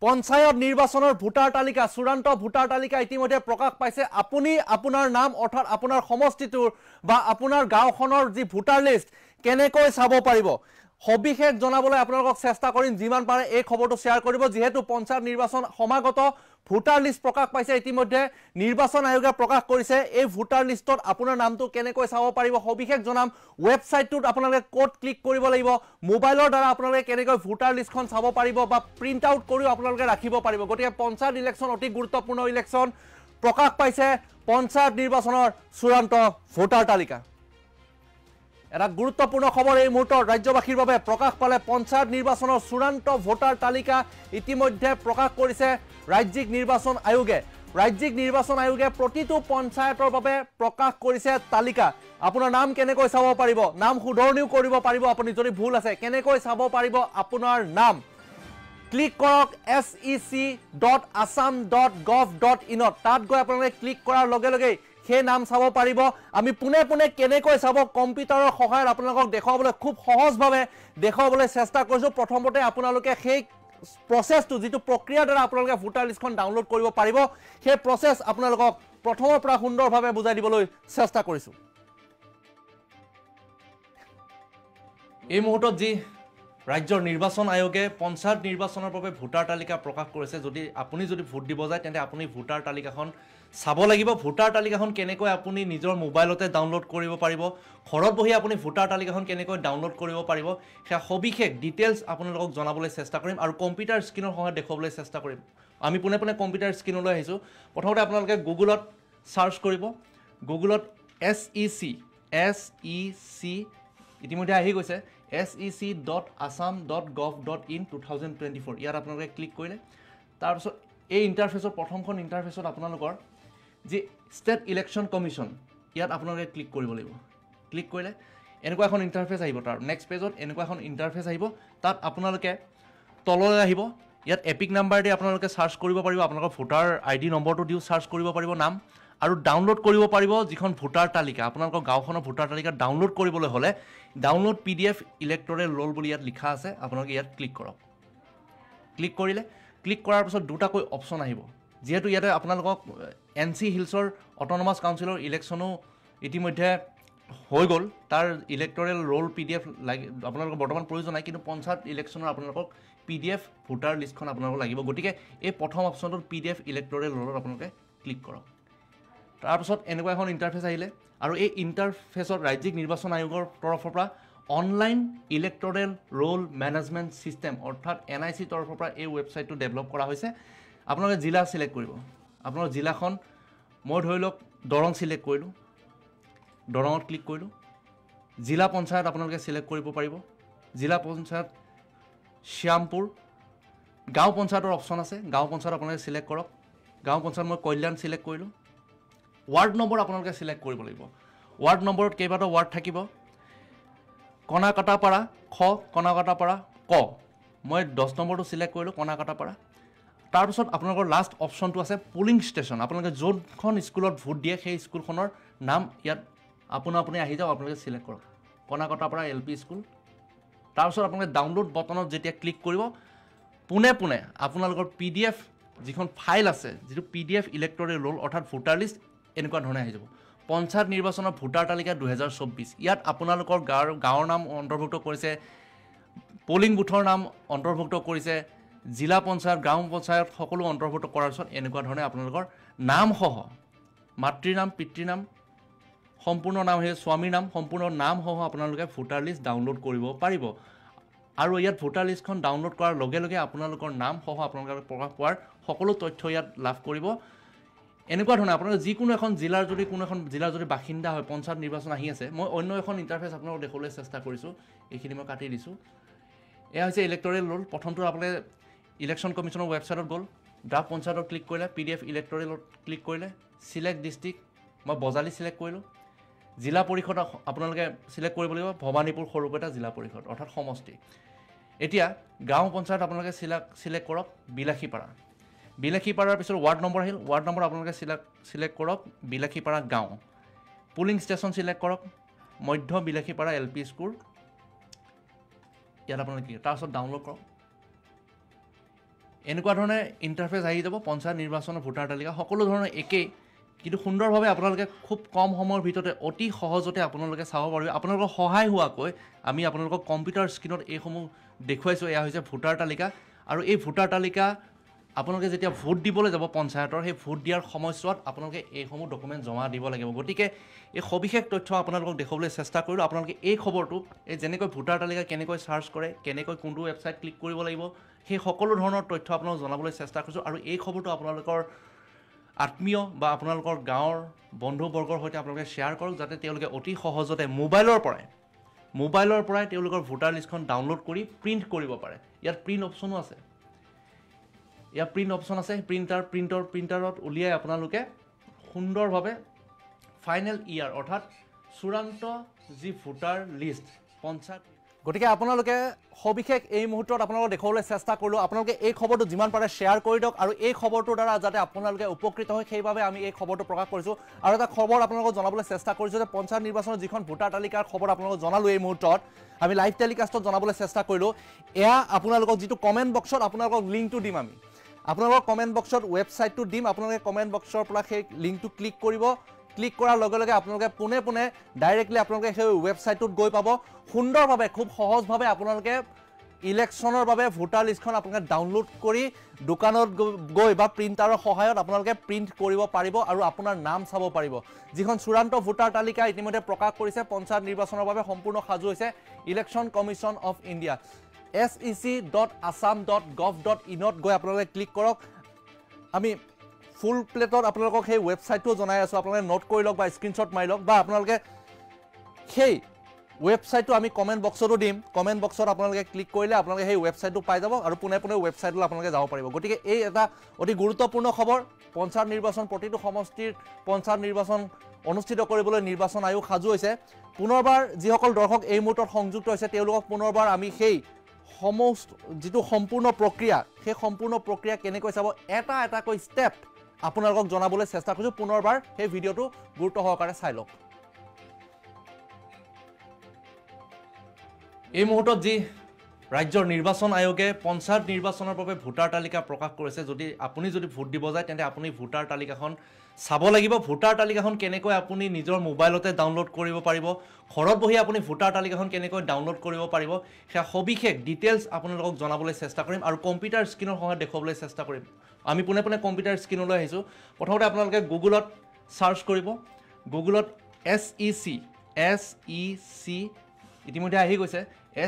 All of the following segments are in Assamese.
পঞ্চায়ত নিৰ্বাচনৰ ভোটাৰ তালিকা চূড়ান্ত ভোটাৰ তালিকা ইতিমধ্যে প্ৰকাশ পাইছে আপুনি আপোনাৰ নাম অৰ্থাৎ আপোনাৰ সমষ্টিটোৰ বা আপোনাৰ গাঁওখনৰ যি ভোটাৰ লিষ্ট কেনেকৈ চাব পাৰিব সবিশেষ জনাবলৈ আপোনালোকক চেষ্টা কৰিম যিমান পাৰে এই খবৰটো শ্বেয়াৰ কৰিব যেহেতু পঞ্চায়ত নিৰ্বাচন সমাগত ভোটাৰ লিষ্ট প্ৰকাশ পাইছে ইতিমধ্যে নিৰ্বাচন আয়োগে প্ৰকাশ কৰিছে এই ভোটাৰ লিষ্টত আপোনাৰ নামটো কেনেকৈ চাব পাৰিব সবিশেষ জনাম ৱেবছাইটটোত আপোনালোকে কোড ক্লিক কৰিব লাগিব মোবাইলৰ দ্বাৰা আপোনালোকে কেনেকৈ ভোটাৰ লিষ্টখন চাব পাৰিব বা প্ৰিন্ট আউট কৰিও আপোনালোকে ৰাখিব পাৰিব গতিকে পঞ্চায়ত ইলেকশ্যন অতি গুৰুত্বপূৰ্ণ ইলেকশ্যন প্ৰকাশ পাইছে পঞ্চায়ত নিৰ্বাচনৰ চূড়ান্ত ভোটাৰ তালিকা এটা গুৰুত্বপূৰ্ণ খবৰ এই মুহূৰ্তত ৰাজ্যবাসীৰ বাবে প্ৰকাশ পালে পঞ্চায়ত নিৰ্বাচনৰ চূড়ান্ত ভোটাৰ তালিকা ইতিমধ্যে প্ৰকাশ কৰিছে ৰাজ্যিক নিৰ্বাচন আয়োগে প্ৰতিটো পঞ্চায়তৰ বাবে প্ৰকাশ কৰিছে তালিকা আপোনাৰ নাম কেনেকৈ চাব পাৰিব নাম শুধৰণিও কৰিব পাৰিব আপুনি যদি ভুল আছে কেনেকৈ চাব পাৰিব আপোনাৰ নাম ক্লিক কৰক sec.assam.gov.in তাত গৈ আপোনালোকে ক্লিক কৰাৰ লগে লগে সেই নাম চাব পাৰিব আমি পুনে কেনেকৈ চাব কম্পিউটাৰৰ সহায়ত আপোনালোকক দেখাবলৈ খুব সহজভাৱে দেখাবলৈ চেষ্টা কৰিছো প্ৰথমতে আপোনালোকে সেই প্ৰসেছটো যেটো প্ৰক্ৰিয়াৰ দ্বাৰা আপোনালোকে ভোটাৰ লিষ্টখন ডাউনলোড কৰিব পাৰিব সেই প্ৰসেছ আপোনালোকক প্ৰথমৰ পৰা সুন্দৰভাৱে বুজাই দিবলৈ চেষ্টা কৰিছো এই মুহূৰ্তত যি ৰাজ্যৰ নিৰ্বাচন আয়োগে পঞ্চায়ত নিৰ্বাচনৰ বাবে ভোটাৰ তালিকা প্ৰকাশ কৰিছে যদি আপুনি যদি ভোট দিব যায় তেন্তে আপুনি ভোটাৰ তালিকাখন চাব লাগিব ভোটাৰ তালিকাখন কেনেকৈ আপুনি নিজৰ মোবাইলতে ডাউনলোড কৰিব পাৰিব ঘৰত বহি আপুনি ভোটাৰ তালিকাখন কেনেকৈ ডাউনলোড কৰিব পাৰিব সেই সবিশেষ ডিটেইলছ আপোনালোকক জনাবলৈ চেষ্টা কৰিম আৰু কম্পিউটাৰ স্ক্ৰীনৰ সহায়ত দেখাবলৈ চেষ্টা কৰিম আমি পুনে কম্পিউটাৰ স্ক্ৰীনলৈ আহিছো প্ৰথমতে আপোনালোকে গুগলত সাৰ্চ কৰিব গুগলত SEC ইতিমধ্যে আহি গৈছে sec.assam.gov.in 2024 ইয়াত আপোনালোকে ক্লিক কৰিলে তাৰ পিছত এই ইন্টাৰফেসৰ প্ৰথমখন ইন্টাৰফেসত আপোনালোকৰ যে ষ্টেট ইলেকশ্যন কমিশন ইয়াত আপোনালোকে ক্লিক কৰিব লাগিব ক্লিক কৰিলে এনেকুৱা এখন ইন্টাৰফেস আহিব তাৰ নেক্সট পেজত এনেকুৱা এখন ইন্টাৰফেস আহিব তাত আপোনালোকে তললৈ আহিব ইয়াত এপিক নাম্বাৰ দি আপোনালোকে সাৰ্চ কৰিব পাৰিব আপোনালোকৰ ভোটাৰ আইডি নম্বৰটো দিও সাৰ্চ কৰিব পাৰিব নাম আৰু ডাউনলোড কৰিব পাৰিব যিখন ভোটাৰ তালিকা আপোনালোকৰ গাঁওখনৰ ভোটাৰ তালিকা ডাউনলোড কৰিবলৈ হলে ডাউনলোড PDF ইলেক্টৰেল ৰোল বুলি ইয়াত লিখা আছে আপোনালোকে ইয়াত ক্লিক কৰক ক্লিক কৰিলে ক্লিক কৰাৰ পিছত দুটাকৈ অপচন আহিব যেহেতু ইয়াতে আপোনালোকক NC হিলছৰ অটোনমাস কাউন্সিলৰ ইলেকশ্যনো ইতিমধ্যে হৈ গল তাৰ ইলেক্টৰেল ৰোল PDF আপোনালোকৰ বৰ্তমান প্ৰয়োজন নাই কিন্তু পঞ্চায়ত ইলেকশ্যনৰ আপোনালোকক PDF ভোটাৰ লিষ্টখন আপোনালোকক লাগিব গতিকে এই প্ৰথম অপচনটোত PDF ইলেক্টৰেল ৰোলত আপোনালোকে ক্লিক কৰক তাৰ পিছত এনেকুৱা এখন ইন্টাৰফেস আহিলে আৰু এই ইন্টাৰফেসত ৰাজ্যিক নিৰ্বাচন আয়োগৰ তৰফৰ পৰা online electoral roll management system অৰ্থাৎ NIC তৰফৰ পৰা এই ৱেবছাইটটো ডেভেলপ কৰা হৈছে আপোনালোকে জিলা সিলেক্ট কৰিব আপোনাৰ জিলাখন মই ধৰি লওক দৰং সিলেক্ট কৰিলো দৰঙত ক্লিক কৰিলো জিলা পঞ্চায়ত আপোনালোকে সিলেক্ট কৰিব পাৰিব জিলা পঞ্চায়ত শ্যামপুৰ গাঁও পঞ্চায়তৰ অপচন আছে গাঁও পঞ্চায়ত আপোনালোকে সিলেক্ট কৰক গাঁও পঞ্চায়ত মই কল্যাণ সিলেক্ট কৰিলো ওয়াৰ্ড নম্বৰ আপোনালোকে সিলেক্ট কৰিব লাগিব ওয়াৰ্ড নম্বৰত কেইবাটা ওয়াৰ্ড থাকিব কণাকাটাপাৰা খ কণাকাটাপাৰা ক মই 10 নম্বৰটো সিলেক্ট কৰিলো কণাকাটাপাৰা তাৰ পিছত আপোনালোকৰ লাষ্ট অপচনটো আছে পোলিং ষ্টেচন আপোনালোকে যোনখন স্কুলত ভোট দিয়ে সেই স্কুলখনৰ নাম ইয়াত আপুনি আহি যাওক আপোনালোকে সিলেক্ট কৰক কণাকাটাপাৰা LP স্কুল তাৰ পিছত আপোনালোকে ডাউনলোড বটনত যেতিয়া ক্লিক কৰিব পুনে আপোনালোকৰ PDF যিখন ফাইল আছে যেটো PDF ইলেক্টৰেল ৰোল অৰ্থাৎ ভোটাৰ লিষ্ট এনেকুৱা ধৰণে আহি যাব পঞ্চায়ত নিৰ্বাচনৰ ভোটাৰ তালিকা 2024 ইয়াত আপোনালোকৰ গাঁৱৰ নাম অন্তৰ্ভুক্ত কৰিছে পোলিং বুথৰ নাম অন্তৰ্ভুক্ত কৰিছে জিলা পঞ্চায়ত গাঁও পঞ্চায়ত সকলো অন্তৰ্ভুক্ত কৰাৰ পিছত এনেকুৱা ধৰণে আপোনালোকৰ নাম সহ মাতৃৰ নাম পিতৃৰ নাম সম্পূৰ্ণ নাম হে স্বামীৰ নাম সম্পূৰ্ণ নাম সহ আপোনালোকে ভোটাৰ লিষ্ট ডাউনলোড কৰিব পাৰিব আৰু ইয়াত ভোটাৰ লিষ্টখন ডাউনলোড কৰাৰ লগে লগে আপোনালোকৰ নাম সহ আপোনালোকে প্ৰকাশ পোৱাৰ সকলো তথ্য ইয়াত লাভ কৰিব এনেকুৱা ধৰণে আপোনালোকে যিকোনো এখন জিলাৰ যদি বাসিন্দা হয় পঞ্চায়ত নিৰ্বাচন আহি আছে মই অন্য এখন ইন্টাৰফেস আপোনালোকক দেখাবলৈ চেষ্টা কৰিছো এইখিনি মই কাটি দিছো এয়া হৈছে ইলেক্টৰেল ৰোল প্ৰথমটো আপোনালোকে ইলেকশ্যন কমিশনৰ ৱেবছাইটত গল ড্ৰাফট পঞ্চায়তত ক্লিক কৰিলে PDF ইলেক্টৰেলত ক্লিক কৰিলে সিলেক্ট ডিস্ট্ৰিক্ট মই বজালি সিলেক্ট কৰিলো জিলা পৰিষদ আপোনালোকে সিলেক্ট কৰিব লাগিব ভবানীপুৰ সৰুপেটা জিলা পৰিষদ অৰ্থাৎ সমষ্টি এতিয়া গাঁও পঞ্চায়ত আপোনালোকে সিলেক্ট কৰক বিলাখীপাৰাৰ পিছত ওয়াৰ্ড নম্বৰ আহিল ওয়াৰ্ড নম্বৰ আপোনালোকে সিলেক্ট কৰক বিলাখীপাৰা গাঁও পোলিং ষ্টেচন সিলেক্ট কৰক মধ্য বিলাখীপাৰা LP স্কুল ইয়াত আপোনালোকে তাৰ পিছত ডাউনলোড কৰক এনেকুৱা ধৰণে ইণ্টাৰফেচ আহি যাব পঞ্চায়ত নিৰ্বাচনৰ ভোটাৰ তালিকা সকলো ধৰণৰ একেই কিন্তু সুন্দৰভাৱে আপোনালোকে খুব কম সময়ৰ ভিতৰতে অতি সহজতে আপোনালোকে চাব পাৰিব আপোনালোকৰ সহায় হোৱাকৈ আমি আপোনালোকক কম্পিউটাৰ স্ক্ৰীনত এইসমূহ দেখুৱাইছোঁ এয়া হৈছে ভোটাৰ তালিকা আৰু এই ভোটাৰ তালিকা আপোনালোকে যেতিয়া ভোট দিবলৈ যাব পঞ্চায়তৰ সেই ভোট দিয়াৰ সময়ছোৱাত আপোনালোকে এইসমূহ ডকুমেণ্ট জমা দিব লাগিব গতিকে এই সবিশেষ তথ্য আপোনালোকক দেখুৱাবলৈ চেষ্টা কৰিলোঁ আপোনালোকে এই খবৰটো এই যেনেকৈ ভোটাৰ তালিকা কেনেকৈ চাৰ্চ কৰে কেনেকৈ কোনটো ৱেবছাইট ক্লিক কৰিব লাগিব সেই সকলো ধৰণৰ তথ্য আপোনালোকক জনাবলৈ চেষ্টা কৰিছোঁ আৰু এই খবৰটো আপোনালোকৰ আত্মীয় বা আপোনালোকৰ গাঁৱৰ বন্ধুবৰ্গৰ সৈতে আপোনালোকে শ্বেয়াৰ কৰক যাতে তেওঁলোকে অতি সহজতে মোবাইলৰ পৰাই তেওঁলোকৰ ভোটাৰ লিষ্টখন ডাউনলোড কৰি প্ৰিণ্ট কৰিব পাৰে ইয়াত প্ৰিণ্ট অপশ্যনো আছে ইয়াত প্ৰিণ্ট অপশ্যন আছে প্ৰিণ্টাৰত উলিয়াই আপোনালোকে সুন্দৰভাৱে ফাইনেল ইয়াৰ অৰ্থাৎ চূড়ান্ত যি ভোটাৰ লিষ্ট পঞ্চায়ত গতিকে আপোনালোকে সবিশেষ এই মুহূৰ্তত আপোনালোকক দেখুৱাবলৈ চেষ্টা কৰিলোঁ আপোনালোকে এই খবৰটো যিমান পাৰে শ্বেয়াৰ কৰি দিয়ক আৰু এই খবৰটোৰ দ্বাৰা যাতে আপোনালোকে উপকৃত হয় সেইবাবে আমি এই খবৰটো প্ৰকাশ কৰিছোঁ আৰু এটা খবৰ আপোনালোকক জনাবলৈ চেষ্টা কৰিছোঁ যে পঞ্চায়ত নিৰ্বাচনৰ যিখন ভোটাৰ তালিকাৰ খবৰ আপোনালোকক জনালোঁ এই মুহূৰ্তত আমি লাইভ টেলিকাষ্টত জনাবলৈ চেষ্টা কৰিলোঁ এয়া আপোনালোকক যিটো কমেণ্ট বক্সত আপোনালোকক লিংকটো দিম আমি আপোনালোকৰ কমেণ্ট বক্সত ৱেবছাইটটো দিম আপোনালোকে কমেণ্ট বক্সৰ পৰা সেই লিংকটো ক্লিক কৰিব ক্লিক কৰাৰ লগে লগে আপোনালোকে পোনে ডাইৰেক্টলি আপোনালোকে সেই ৱেবছাইটটোত গৈ পাব সুন্দৰভাৱে খুব সহজভাৱে আপোনালোকে ইলেকশ্যনৰ বাবে ভোটাৰ লিষ্টখন আপোনালোকে ডাউনলোড কৰি দোকানত গৈ বা প্ৰিণ্টাৰৰ সহায়ত আপোনালোকে প্ৰিণ্ট কৰিব পাৰিব আৰু আপোনাৰ নাম চাব পাৰিব যিখন চূড়ান্ত ভোটাৰ তালিকা ইতিমধ্যে প্ৰকাশ কৰিছে পঞ্চায়ত নিৰ্বাচনৰ বাবে সম্পূৰ্ণ সাজু হৈছে election commission of India sec.assam.gov.in গৈ আপোনালোকে ক্লিক কৰক আমি ফুল প্লেটত আপোনালোকক সেই ৱেবছাইটটো জনাই আছোঁ আপোনালোকে নোট কৰি লওক বা স্ক্ৰীনশ্বট মাৰি লওক বা আপোনালোকে সেই ৱেবছাইটটো আমি কমেণ্ট বক্সতো দিম কমেণ্ট বক্সত আপোনালোকে ক্লিক কৰিলে আপোনালোকে সেই ৱেবছাইটটো পাই যাব আৰু পোনে ৱেবছাইটলৈ আপোনালোকে যাব পাৰিব গতিকে এই এটা অতি গুৰুত্বপূৰ্ণ খবৰ পঞ্চায়ত নিৰ্বাচন প্ৰতিটো সমষ্টিৰ পঞ্চায়ত নিৰ্বাচন অনুষ্ঠিত কৰিবলৈ নিৰ্বাচন আয়োগ সাজু হৈছে পুনৰবাৰ যিসকল দৰ্শক এই মুহূৰ্তত সংযুক্ত হৈছে তেওঁলোকক পুনৰবাৰ আমি সেই যিটো সম্পূৰ্ণ প্ৰক্ৰিয়া সেই সম্পূৰ্ণ প্ৰক্ৰিয়া কেনেকৈ চাব এটাকৈ ষ্টেপ আপোনালোকক জনাবলৈ চেষ্টা কৰিছোঁ পুনৰবাৰ সেই ভিডিঅ'টো গুৰুত্ব সহকাৰে চাই লওক এই মুহূৰ্তত যি ৰাজ্যৰ নিৰ্বাচন আয়োগে পঞ্চায়ত নিৰ্বাচনৰ বাবে ভোটাৰ তালিকা প্ৰকাশ কৰিছে আপুনি যদি ভোট দিব যায় তেন্তে আপুনি ভোটাৰ তালিকাখন চাব লাগিব ভোটাৰ তালিকাখন কেনেকৈ আপুনি নিজৰ মোবাইলতে ডাউনলোড কৰিব পাৰিব ঘৰত বহি আপুনি ভোটাৰ তালিকাখন কেনেকৈ ডাউনলোড কৰিব পাৰিব সেয়া সবিশেষ ডিটেইলছ আপোনালোকক জনাবলৈ চেষ্টা কৰিম আৰু কম্পিউটাৰ স্ক্ৰীনৰ সহায়ত দেখুৱাবলৈ চেষ্টা কৰিম আমি পোনে কম্পিউটাৰ স্ক্ৰীনলৈ আহিছোঁ প্ৰথমতে আপোনালোকে গুগলত চাৰ্চ কৰিব গুগলত SEC ইতিমধ্যে আহি গৈছে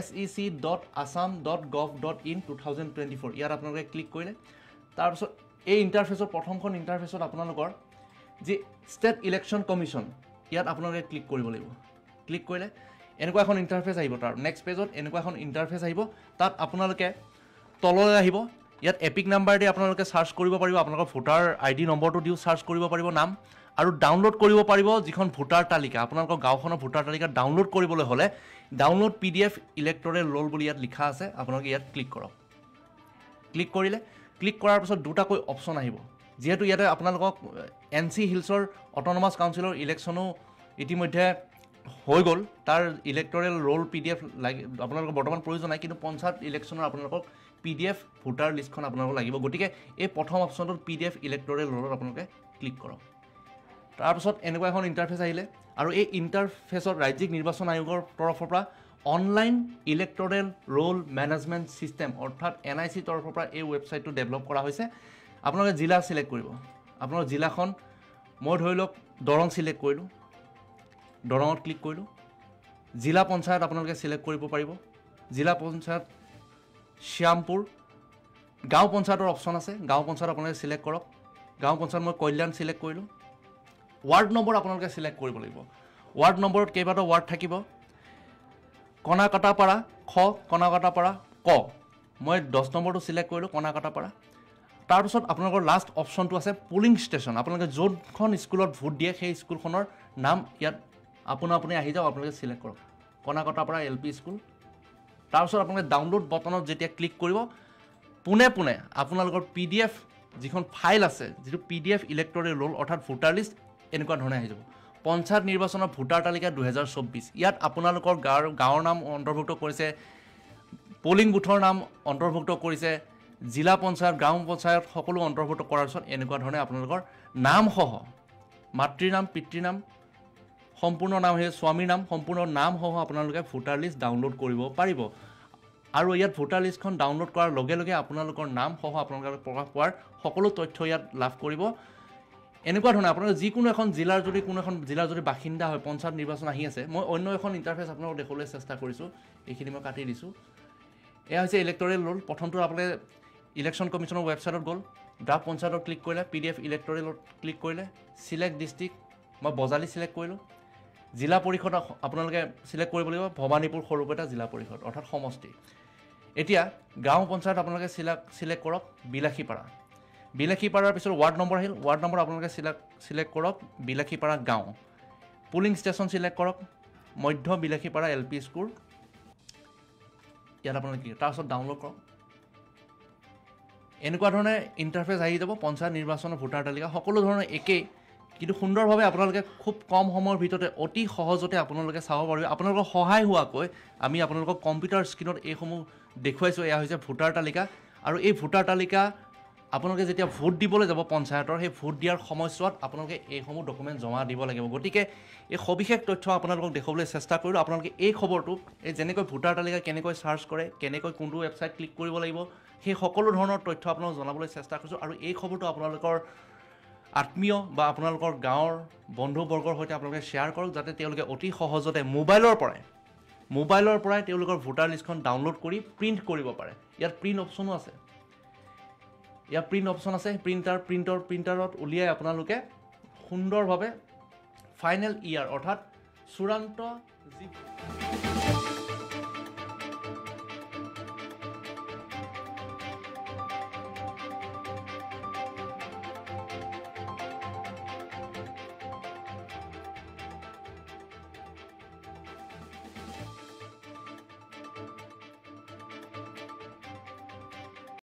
sec.assam.gov.in 2024 ইয়াত আপোনালোকে ক্লিক কৰিলে তাৰপিছত এই ইণ্টাৰফেচৰ প্ৰথমখন ইণ্টাৰফেচত আপোনালোকৰ যি ষ্টেট ইলেকশ্যন কমিশ্যন ইয়াত আপোনালোকে ক্লিক কৰিব লাগিব ক্লিক কৰিলে এনেকুৱা এখন ইণ্টাৰফেচ আহিব তাৰ নেক্সট পেজত এনেকুৱা এখন ইণ্টাৰফেচ আহিব তাত আপোনালোকে তললৈ আহিব ইয়াত এপিক নাম্বাৰ দি আপোনালোকে চাৰ্চ কৰিব পাৰিব আপোনালোকৰ ভোটাৰ ID নম্বৰটো দিও চাৰ্চ কৰিব পাৰিব নাম আৰু ডাউনলোড কৰিব পাৰিব যিখন ভোটাৰ তালিকা আপোনালোকৰ গাঁওখনৰ ভোটাৰ তালিকা ডাউনলোড কৰিবলৈ হ'লে ডাউনলোড PDF ইলেক্টৰেল ৰোল বুলি ইয়াত লিখা আছে আপোনালোকে ইয়াত ক্লিক কৰক ক্লিক কৰিলে ক্লিক কৰাৰ পিছত দুটাকৈ অপশ্যন আহিব যেহেতু ইয়াতে আপোনালোকক NC হিলছৰ অট'নমাছ কাউন্সিলৰ ইলেকশ্যনো ইতিমধ্যে হৈ গ'ল তাৰ ইলেক্টৰেল ৰোল PDF আপোনালোকৰ বৰ্তমান প্ৰয়োজন নাই কিন্তু পঞ্চায়ত ইলেকশ্যনৰ আপোনালোকক PDF ভোটাৰ লিষ্টখন আপোনালোকক লাগিব গতিকে এই প্ৰথম অপশ্যনটোত PDF ইলেক্টৰেল ৰোলত আপোনালোকে ক্লিক কৰক তাৰপিছত এনেকুৱা এখন ইণ্টাৰফেচ আহিলে আৰু এই ইণ্টাৰফেচত ৰাজ্যিক নিৰ্বাচন আয়োগৰ তৰফৰ পৰা online electoral roll management system অৰ্থাৎ NIC তৰফৰ পৰা এই ৱেবছাইটটো ডেভেলপ কৰা হৈছে আপোনালোকে জিলা সিলেক্ট কৰিব আপোনাৰ জিলাখন মই ধৰি লওক দৰং সিলেক্ট কৰিলোঁ দৰঙত ক্লিক কৰিলোঁ জিলা পঞ্চায়ত আপোনালোকে সিলেক্ট কৰিব পাৰিব জিলা পঞ্চায়ত শ্যামপুৰ গাঁও পঞ্চায়তৰ অপশ্যন আছে গাঁও পঞ্চায়ত আপোনালোকে সিলেক্ট কৰক গাঁও পঞ্চায়ত মই কল্যাণ সিলেক্ট কৰিলোঁ ৱাৰ্ড নম্বৰ আপোনালোকে সিলেক্ট কৰিব লাগিব ৱাৰ্ড নম্বৰত কেইবাটাও ৱাৰ্ড থাকিব কণাকাটাপাৰা খ কণাকাটাপাৰা ক মই 10 নম্বৰটো সিলেক্ট কৰিলোঁ কণাকাটাপাৰা তাৰপিছত আপোনালোকৰ লাষ্ট অপশ্যনটো আছে পুলিং ষ্টেচন আপোনালোকে যোনখন স্কুলত ভোট দিয়ে সেই স্কুলখনৰ নাম ইয়াত আপুনি আহি যাওক আপোনালোকে সিলেক্ট কৰক কণাকাটাপাৰা LP স্কুল তাৰপিছত আপোনালোকে ডাউনলোড বটনত যেতিয়া ক্লিক কৰিব পোনে আপোনালোকৰ PDF যিখন ফাইল আছে যিটো PDF ইলেক্টৰেল ৰোল অৰ্থাৎ ভোটাৰ লিষ্ট এনেকুৱা ধৰণে আহি যাব পঞ্চায়ত নিৰ্বাচনৰ ভোটাৰ তালিকা 2024 ইয়াত আপোনালোকৰ গাঁৱৰ নাম অন্তৰ্ভুক্ত কৰিছে পোলিং বুথৰ নাম অন্তৰ্ভুক্ত কৰিছে জিলা পঞ্চায়ত গ্ৰাম পঞ্চায়ত সকলো অন্তৰ্ভুক্ত কৰাৰ পিছত এনেকুৱা ধৰণে আপোনালোকৰ নামসহ মাতৃৰ নাম পিতৃৰ নাম সম্পূৰ্ণ নাম সেই স্বামীৰ নাম সম্পূৰ্ণ নামসহ আপোনালোকে ভোটাৰ লিষ্ট ডাউনলোড কৰিব পাৰিব আৰু ইয়াত ভোটাৰ লিষ্টখন ডাউনলোড কৰাৰ লগে লগে আপোনালোকৰ নামসহ আপোনালোকে প্ৰকাশ পোৱাৰ সকলো তথ্য ইয়াত লাভ কৰিব এনেকুৱা ধৰণে আপোনালোকে যিকোনো এখন জিলাৰ যদি কোনো এখন জিলাৰ যদি বাসিন্দা হয় পঞ্চায়ত নিৰ্বাচন আহি আছে মই অন্য এখন ইণ্টাৰফেচ আপোনালোকক দেখুৱাবলৈ চেষ্টা কৰিছোঁ এইখিনি মই কাটি দিছোঁ এয়া হৈছে ইলেক্টৰেল ৰোল প্ৰথমটো আপোনালোকে ইলেকশ্যন কমিশ্যনৰ ৱেবছাইটত গ'ল ড্ৰাফ্ট পঞ্চায়তত ক্লিক কৰিলে PDF ইলেক্টৰেলত ক্লিক কৰিলে চিলেক্ট ডিষ্ট্ৰিক্ট মই বজালী চিলেক্ট কৰিলোঁ জিলা পৰিষদ আপোনালোকে চিলেক্ট কৰিব লাগিব ভৱানীপুৰ সৰুপেটা জিলা পৰিষদ অৰ্থাৎ সমষ্টি এতিয়া গাঁও পঞ্চায়ত আপোনালোকে চিলেক্ট কৰক বিলাসীপাৰাৰ পিছত ৱাৰ্ড নম্বৰ আহিল ৱাৰ্ড নম্বৰ আপোনালোকে চিলেক্ট কৰক বিলাসীপাৰা গাঁও পুলিং ষ্টেচন চিলেক্ট কৰক মধ্য বিলাসীপাৰা LP স্কুল ইয়াত আপোনালোকে তাৰপিছত ডাউনলোড কৰক এনেকুৱা ধৰণে ইণ্টাৰফেচ আহি যাব পঞ্চায়ত নিৰ্বাচনৰ ভোটাৰ তালিকা সকলো ধৰণৰ একেই কিন্তু সুন্দৰভাৱে আপোনালোকে খুব কম সময়ৰ ভিতৰতে অতি সহজতে আপোনালোকে চাব পাৰিব আপোনালোকৰ সহায় হোৱাকৈ আমি আপোনালোকক কম্পিউটাৰ স্ক্ৰীনত এইসমূহ দেখুৱাইছোঁ এয়া হৈছে ভোটাৰ তালিকা আৰু এই ভোটাৰ তালিকা আপোনালোকে যেতিয়া ভোট দিবলৈ যাব পঞ্চায়তৰ সেই ভোট দিয়াৰ সময়ছোৱাত আপোনালোকে এইসমূহ ডকুমেণ্ট জমা দিব লাগিব গতিকে এই সবিশেষ তথ্য আপোনালোকক দেখুৱাবলৈ চেষ্টা কৰিলোঁ আপোনালোকে এই খবৰটো এই যেনেকৈ ভোটাৰ তালিকা কেনেকৈ চাৰ্চ কৰে কেনেকৈ কোনটো ৱেবছাইট ক্লিক কৰিব লাগিব সেই সকলো ধৰণৰ তথ্য আপোনালোকক জনাবলৈ চেষ্টা কৰিছোঁ আৰু এই খবৰটো আপোনালোকৰ আত্মীয় বা আপোনালোকৰ গাঁৱৰ বন্ধুবৰ্গৰ সৈতে আপোনালোকে শ্বেয়াৰ কৰক যাতে তেওঁলোকে অতি সহজতে মোবাইলৰ পৰাই তেওঁলোকৰ ভোটাৰ লিষ্টখন ডাউনলোড কৰি প্ৰিণ্ট কৰিব পাৰে ইয়াত প্ৰিণ্ট অপশ্যনো আছে ইয়াত প্ৰিণ্ট অপশ্যন আছে প্ৰিণ্টাৰত উলিয়াই আপোনালোকে সুন্দৰভাৱে ফাইনেল ইয়াৰ অৰ্থাৎ চূড়ান্ত